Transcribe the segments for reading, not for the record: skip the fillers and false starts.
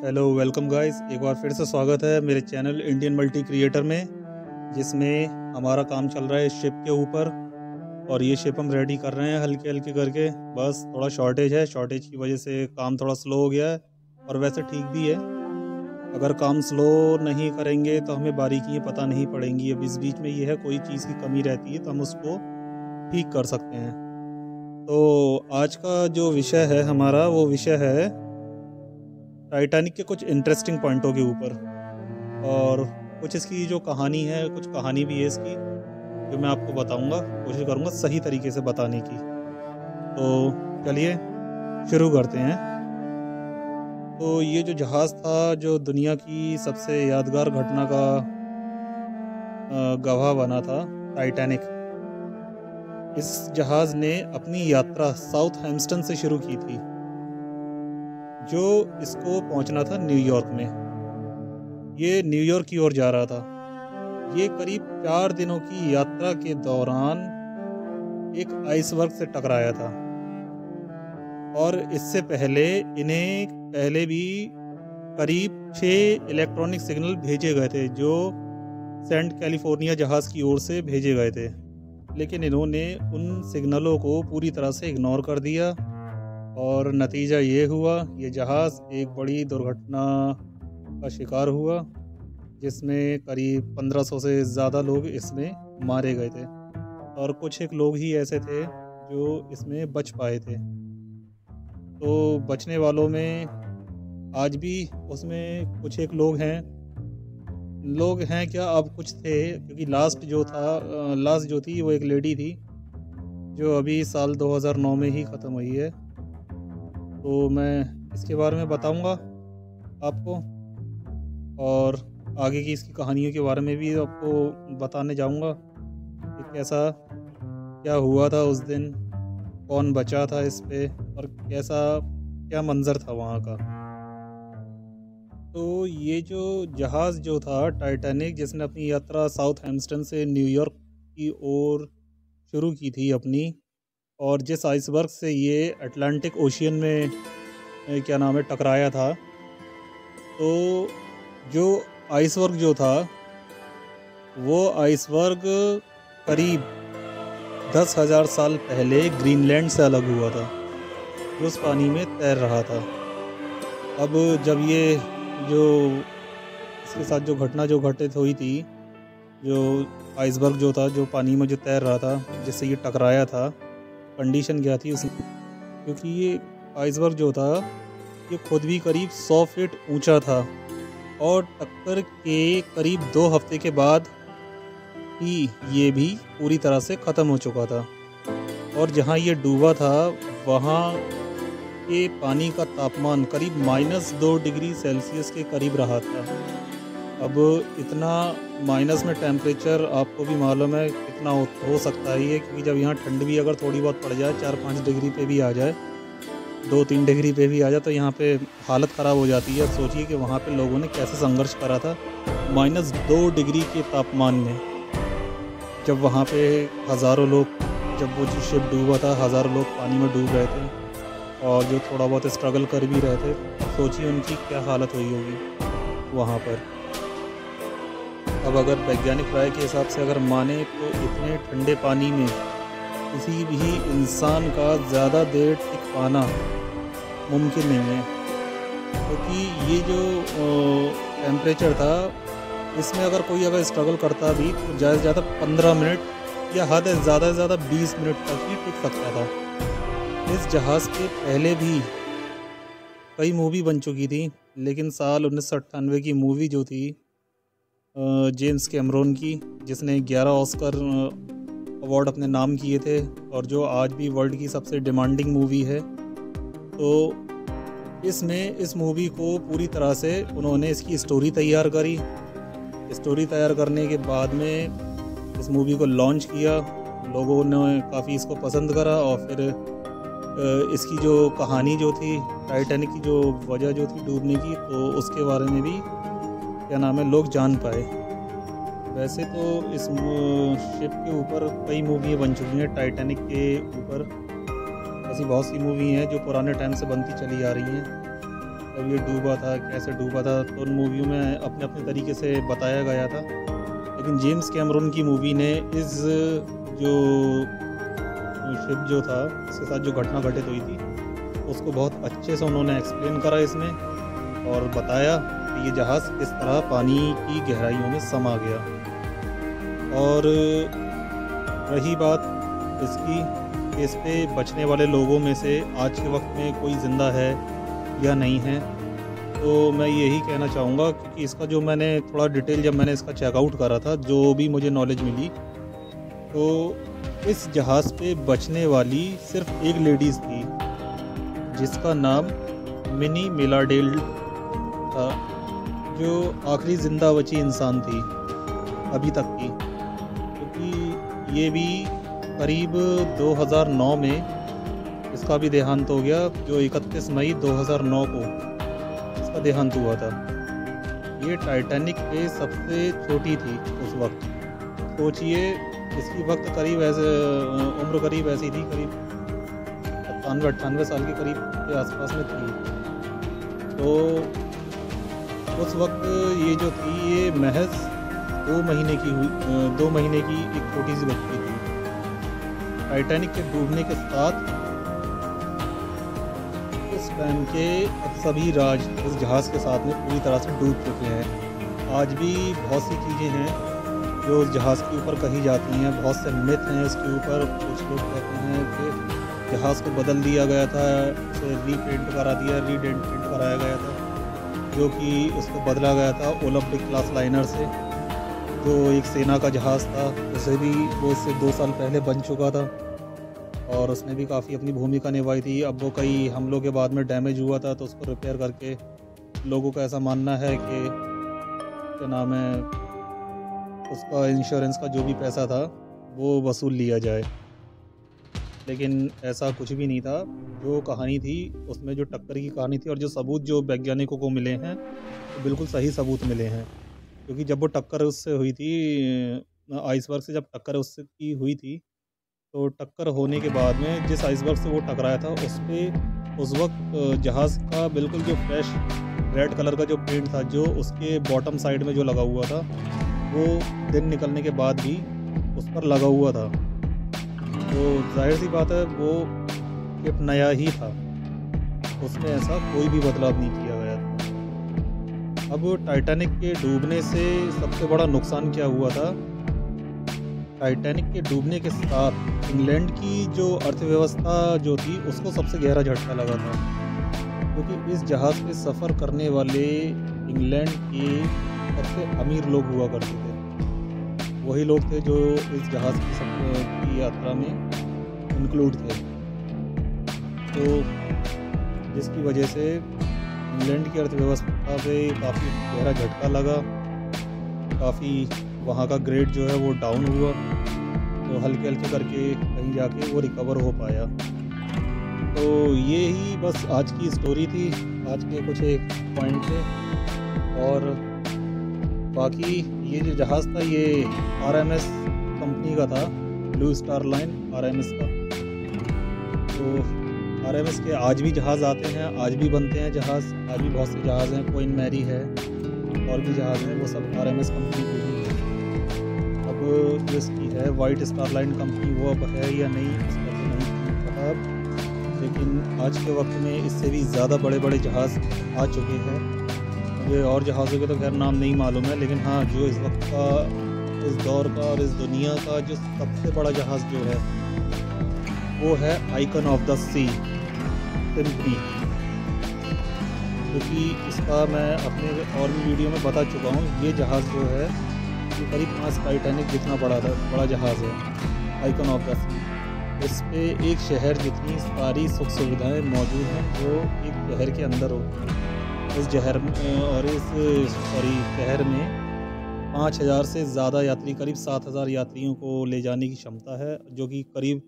Hello welcome guys, एक बार फिर से स्वागत है मेरे चैनल इंडियन मल्टी क्रिएटर में, जिसमें हमारा काम चल रहा है इस शिप के ऊपर। और ये शिप हम रेडी कर रहे हैं हल्के हल्के करके। बस थोड़ा शॉर्टेज है, शॉर्टेज की वजह से काम थोड़ा स्लो हो गया है, और वैसे ठीक भी है। अगर काम स्लो नहीं करेंगे तो हमें बारीकियाँ पता नहीं पड़ेंगी। अब इस बीच में ये है, कोई चीज़ की कमी रहती है तो हम उसको ठीक कर सकते हैं। तो आज का जो विषय है हमारा, वो विषय है टाइटैनिक के कुछ इंटरेस्टिंग पॉइंटों के ऊपर, और कुछ इसकी जो कहानी है, कुछ कहानी भी है इसकी जो मैं आपको बताऊंगा, कोशिश करूंगा सही तरीके से बताने की। तो चलिए शुरू करते हैं। तो ये जो जहाज़ था, जो दुनिया की सबसे यादगार घटना का गवाह बना था, टाइटैनिक। इस जहाज़ ने अपनी यात्रा साउथ हैम्पटन से शुरू की थी, जो इसको पहुंचना था न्यूयॉर्क में। ये न्यूयॉर्क की ओर जा रहा था। ये करीब 4 दिनों की यात्रा के दौरान एक आइसबर्ग से टकराया था, और इससे पहले इन्हें पहले भी करीब 6 इलेक्ट्रॉनिक सिग्नल भेजे गए थे, जो सेंट कैलिफोर्निया जहाज़ की ओर से भेजे गए थे। लेकिन इन्होंने उन सिग्नलों को पूरी तरह से इग्नोर कर दिया, और नतीजा ये हुआ, ये जहाज़ एक बड़ी दुर्घटना का शिकार हुआ, जिसमें करीब 1500 से ज़्यादा लोग इसमें मारे गए थे, और कुछ एक लोग ही ऐसे थे जो इसमें बच पाए थे। तो बचने वालों में आज भी उसमें कुछ एक लोग हैं क्या, अब कुछ थे, क्योंकि लास्ट जो थी वो एक लेडी थी, जो अभी साल 2009 में ही ख़त्म हुई है। तो मैं इसके बारे में बताऊंगा आपको, और आगे की इसकी कहानियों के बारे में भी आपको बताने जाऊंगा कि कैसा क्या हुआ था उस दिन, कौन बचा था इस पे, और क्या मंजर था वहाँ का। तो ये जो जहाज़ जो था टाइटैनिक, जिसने अपनी यात्रा साउथ हैम्पटन से न्यूयॉर्क की ओर शुरू की थी अपनी, और जिस आइसबर्ग से ये अटलांटिक ओशियन में टकराया था, तो जो आइसबर्ग जो था, वो आइसबर्ग करीब 10,000 साल पहले ग्रीनलैंड से अलग हुआ था, जो उस पानी में तैर रहा था। अब जब ये जो इसके साथ जो घटना जो घटित हुई थी, जो आइसबर्ग जो था, जो पानी में जो तैर रहा था, जिससे ये टकराया था, कंडीशन क्या थी उसमें, क्योंकि ये आइसबर्ग जो था ये खुद भी करीब 100 फीट ऊंचा था, और टक्कर के करीब 2 हफ्ते के बाद ही ये भी पूरी तरह से ख़त्म हो चुका था। और जहाँ ये डूबा था, वहाँ के पानी का तापमान करीब -2 डिग्री सेल्सियस के करीब रहा था। अब इतना माइनस में टेम्परेचर आपको भी मालूम है कितना हो सकता है ये, क्योंकि जब यहाँ ठंड भी अगर थोड़ी बहुत पड़ जाए, 4-5 डिग्री पे भी आ जाए, 2-3 डिग्री पे भी आ जाए, तो यहाँ पे हालत ख़राब हो जाती है। अब सोचिए कि वहाँ पे लोगों ने कैसे संघर्ष करा था -2 डिग्री के तापमान में, जब वहाँ पे हज़ारों लोग, जब वो जो शिप डूबा था, हज़ारों लोग पानी में डूब रहे थे, और जो थोड़ा बहुत स्ट्रगल कर भी रहे थे। सोचिए उनकी क्या हालत हुई होगी वहाँ पर। अब अगर वैज्ञानिक राय के हिसाब से अगर माने, तो इतने ठंडे पानी में किसी भी इंसान का ज़्यादा देर टिक पाना मुमकिन नहीं है, क्योंकि ये जो टेम्परेचर था, इसमें अगर कोई स्ट्रगल करता भी तो ज़्यादा से ज़्यादा 15 मिनट या हद है ज़्यादा से ज़्यादा 20 मिनट तक ही टिक सकता था। इस जहाज़ के पहले भी कई मूवी बन चुकी थी, लेकिन साल 1998 की मूवी जो थी जेम्स कैमरून की, जिसने 11 ऑस्कर अवार्ड अपने नाम किए थे, और जो आज भी वर्ल्ड की सबसे डिमांडिंग मूवी है, तो इसमें इस मूवी को पूरी तरह से उन्होंने इसकी स्टोरी तैयार करी। स्टोरी तैयार करने के बाद में इस मूवी को लॉन्च किया, लोगों ने काफ़ी इसको पसंद करा, और फिर इसकी जो कहानी जो थी, टाइटैनिक की जो वजह जो थी डूबने की, तो उसके बारे में भी लोग जान पाए। वैसे तो इस शिप के ऊपर कई मूवियाँ बन चुकी हैं, टाइटैनिक के ऊपर ऐसी बहुत सी मूवी हैं जो पुराने टाइम से बनती चली आ रही हैं। जब ये डूबा था, कैसे डूबा था, तो उन मूवियों में अपने अपने तरीके से बताया गया था। लेकिन जेम्स कैमरून की मूवी ने इस जो शिप जो था, इसके साथ जो घटना घटित हुई थी, उसको बहुत अच्छे से उन्होंने एक्सप्लेन करा इसमें और बताया कि ये जहाज़ किस तरह पानी की गहराइयों में समा गया। और रही बात इसकी, इस पे बचने वाले लोगों में से आज के वक्त में कोई ज़िंदा है या नहीं है, तो मैं यही कहना चाहूँगा, क्योंकि इसका जो मैंने थोड़ा डिटेल जब मैंने इसका चेकआउट करा था, जो भी मुझे नॉलेज मिली, तो इस जहाज़ पे बचने वाली सिर्फ एक लेडीज़ थी जिसका नाम मिनी मिलाडेल था, जो आखिरी ज़िंदा बची इंसान थी अभी तक की। क्योंकि ये भी करीब 2009 में इसका भी देहांत हो गया, जो 31 मई 2009 को इसका देहांत हुआ था। ये टाइटैनिक पे सबसे छोटी थी उस वक्त। सोचिए, इसकी वक्त करीब ऐसे उम्र करीब ऐसी थी, करीब 97-98 साल के करीब के आसपास में थी। तो उस वक्त ये जो थी, ये महज 2 महीने की एक छोटी सी बच्ची थी। टाइटैनिक के डूबने के साथ उस टाइम के सभी राज इस जहाज़ के साथ में पूरी तरह से डूब चुके हैं। आज भी बहुत सी चीज़ें हैं जो उस जहाज़ के ऊपर कही जाती हैं, बहुत से मिथ हैं इसके ऊपर। कुछ लोग कहते हैं कि जहाज़ को बदल दिया गया था, उसे रीडेंट कराया गया था, जो कि उसको बदला गया था ओलंपिक क्लास लाइनर से, जो एक सेना का जहाज़ था। उसे भी वो इससे 2 साल पहले बन चुका था और उसने भी काफ़ी अपनी भूमिका निभाई थी। अब वो कई हमलों के बाद में डैमेज हुआ था, तो उसको रिपेयर करके लोगों का ऐसा मानना है कि क्या नाम है, उसका इंश्योरेंस का जो भी पैसा था वो वसूल लिया जाए। लेकिन ऐसा कुछ भी नहीं था। जो कहानी थी उसमें, जो टक्कर की कहानी थी और जो सबूत जो वैज्ञानिकों को मिले हैं, तो बिल्कुल सही सबूत मिले हैं। क्योंकि जब वो टक्कर उससे हुई थी, आइसबर्ग से जब टक्कर उससे की हुई थी, तो टक्कर होने के बाद में जिस आइसबर्ग से वो टकराया था, उस पे उस वक्त जहाज़ का बिल्कुल जो फ्रेश रेड कलर का जो पेंट था, जो उसके बॉटम साइड में जो लगा हुआ था, वो दिन निकलने के बाद भी उस पर लगा हुआ था। तो जाहिर सी बात है, वो शिप नया ही था, उसमें ऐसा कोई भी बदलाव नहीं किया गया था। अब टाइटैनिक के डूबने से सबसे बड़ा नुकसान क्या हुआ था? टाइटैनिक के डूबने के साथ इंग्लैंड की जो अर्थव्यवस्था जो थी, उसको सबसे गहरा झटका लगा था। क्योंकि इस जहाज़ पे सफ़र करने वाले इंग्लैंड के सबसे अमीर लोग हुआ करते थे। वही लोग थे जो इस जहाज़ की यात्रा में इंक्लूड थे। तो जिसकी वजह से इंग्लैंड की अर्थव्यवस्था पे काफ़ी गहरा झटका लगा, काफ़ी वहाँ का ग्रेड जो है वो डाउन हुआ। तो हल्के हल्के करके कहीं जाके वो रिकवर हो पाया। तो ये ही बस आज की स्टोरी थी, आज के कुछ एक पॉइंट थे। और बाकी ये जो जहाज़ था, ये RMS कंपनी का था, ब्लू स्टार लाइन RMS का। तो RMS के आज भी जहाज़ आते हैं, आज भी बनते हैं जहाज़, आज भी बहुत से जहाज़ हैं, क्वीन मैरी है और भी जहाज़ हैं, वो सब RMS कंपनी के ही हैं। अब जो इसकी है वाइट स्टार लाइन कंपनी, वो अब है या नहीं, इसका तो नहीं पता अब। लेकिन आज के वक्त में इससे भी ज़्यादा बड़े बड़े जहाज़ आ चुके हैं। मुझे और जहाज़ों के तो खैर नाम नहीं मालूम है, लेकिन हाँ, जो इस वक्त का, इस दौर का और इस दुनिया का जो सबसे बड़ा जहाज़ जो है, वो है icon of the sea symphony. क्योंकि इसका मैं अपने और भी वीडियो में बता चुका हूँ। ये जहाज़ जो है, ये करीब 5 टाइटैनिक जितना बड़ा जहाज़ है, आइकन ऑफ द सी। इस पे एक शहर जितनी सारी सुख सुविधाएँ मौजूद हैं, वो एक शहर के अंदर होती हैं। इस शहर में 5000 से ज़्यादा यात्री, करीब 7000 यात्रियों को ले जाने की क्षमता है, जो कि करीब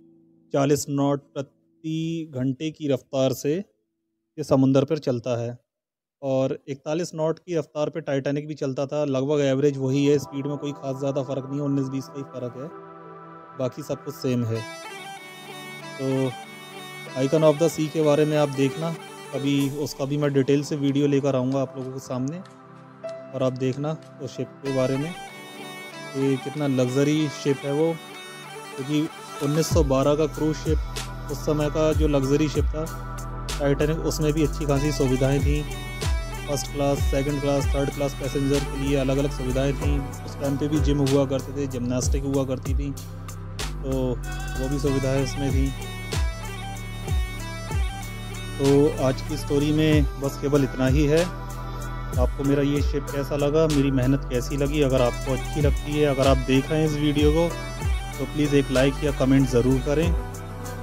40 नॉट प्रति घंटे की रफ्तार से ये समुंदर पर चलता है। और 41 नॉट की रफ्तार पे टाइटैनिक भी चलता था। लगभग एवरेज वही है, स्पीड में कोई ख़ास ज़्यादा फ़र्क नहीं है, 19-20 का ही फ़र्क है, बाकी सब कुछ सेम है। तो आइकन ऑफ द सी के बारे में आप देखना, कभी उसका भी मैं डिटेल से वीडियो लेकर आऊँगा आप लोगों के सामने, और आप देखना उस शिप के बारे में कि कितना लग्जरी शिप है वो, क्योंकि 1912 का क्रूज शिप उस समय का जो लग्जरी शिप था टाइटैनिक, उसमें भी अच्छी खासी सुविधाएं थी। First class, second class, third class passenger के लिए अलग अलग सुविधाएं थी। उस टाइम पे भी जिम हुआ करते थे, जिमनास्टिक हुआ करती थी, तो वो भी सुविधाएं उसमें थी। तो आज की स्टोरी में बस केवल इतना ही है। आपको मेरा ये शिप कैसा लगा, मेरी मेहनत कैसी लगी, अगर आपको अच्छी लगती है, अगर आप देख रहे हैं इस वीडियो को, तो प्लीज़ एक लाइक या कमेंट ज़रूर करें।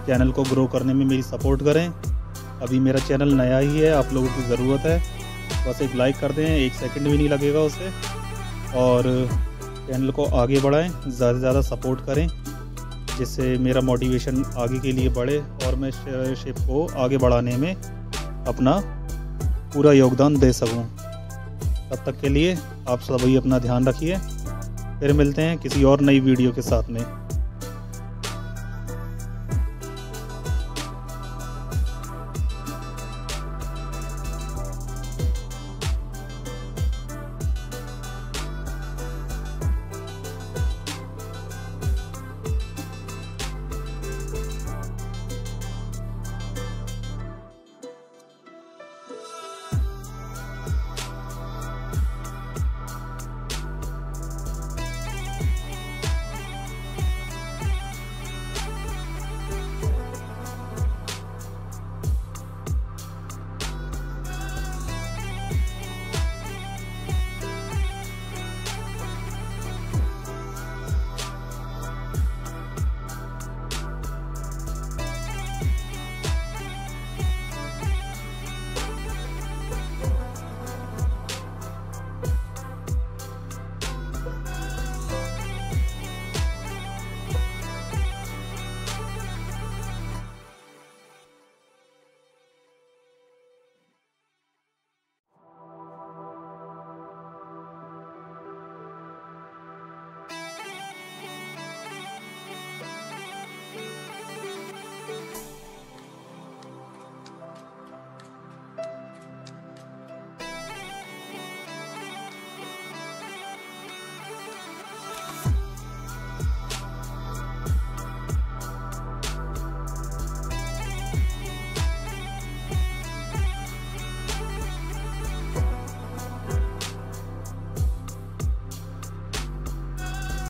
चैनल को ग्रो करने में मेरी सपोर्ट करें। अभी मेरा चैनल नया ही है, आप लोगों की ज़रूरत है, बस एक लाइक कर दें, 1 सेकंड भी नहीं लगेगा उसे, और चैनल को आगे बढ़ाएं, ज़्यादा से ज़्यादा सपोर्ट करें, जिससे मेरा मोटिवेशन आगे के लिए बढ़े और मैं शिप को आगे बढ़ाने में अपना पूरा योगदान दे सकूं। तब तक के लिए आप सभी अपना ध्यान रखिए। फिर मिलते हैं किसी और नई वीडियो के साथ में।